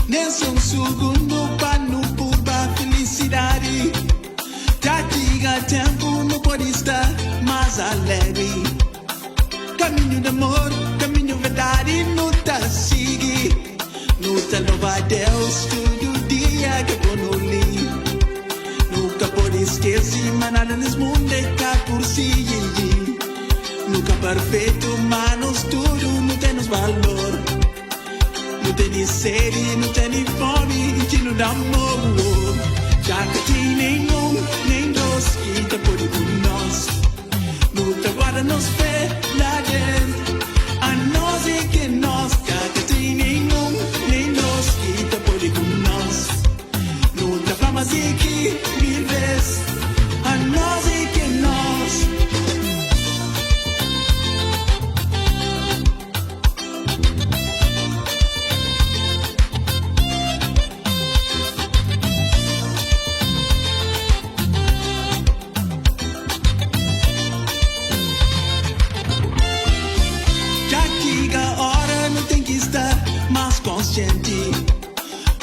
nem só um segundo para não purba felicidade. Já chega tempo, não pode estar mais alegre. Caminho de amor, caminho verdade, não tá seguir. Não tá louvar Deus todo dia que vou no li. Nunca pode esquecer, mas nada nesse mundo é cá por si. Nunca perfeito, mas tudo não temos valor. Não tem sede, não tem fome, que não dá amor. Já que tem nenhum, nem dois, que tá por com nós. Nunca guarda nos pés lá dentro. A nós é que nós, já que tem nenhum, nem dois, que tá por com nós. Nunca vamos aqui mil vezes. A nós é que nós. Mais consciente,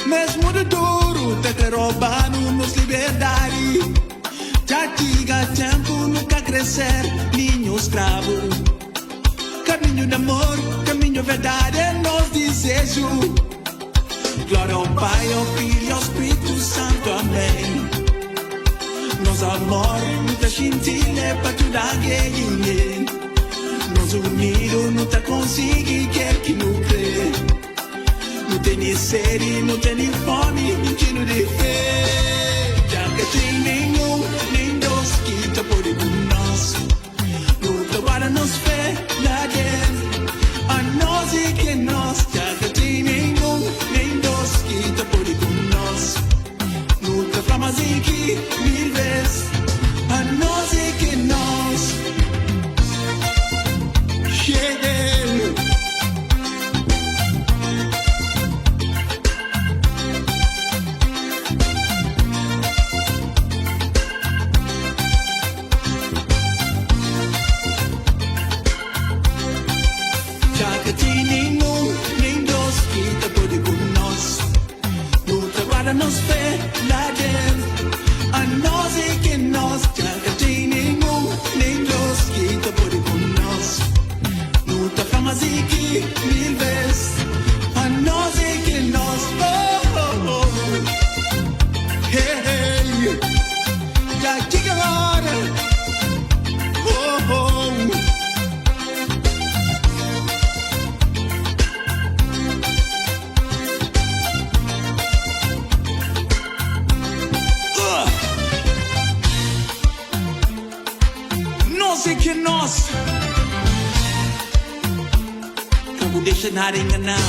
mesmo de duro, te roubando nos liberdade. Já chega tempo, nunca crescer, ninho escravo. Caminho de amor, caminho verdade, é nosso desejo. Glória ao Pai, ao Filho e ao Espírito Santo, amém. Nosso amor, muita gentileza para ajudar alguém. Nos unidos, não tá conseguindo, quer que não crê. Não tem sede, não tem fome, que não dê fé. Já que tem nenhum, nem dois, que tá por com nós. Nunca guarda nos pés lá dentro. A nós é que nós. Já que tem nenhum, nem dois, que tá por com nós. Nunca vamos aqui mil vezes. A nós é que nós. Yeah. Já que tem nenhum, nem dois, que tá por com nós. Nunca guarda nos pés lá dentro. A nós é que nós. Já que tem nenhum, nem dois, que tá por com nós. Nunca vamos aqui mil vezes. A nós é que nós. Oh, oh, oh. Hey, hey. Já chega a hora. Oh, oh. Nós é que nós. Não deixa nada enganar.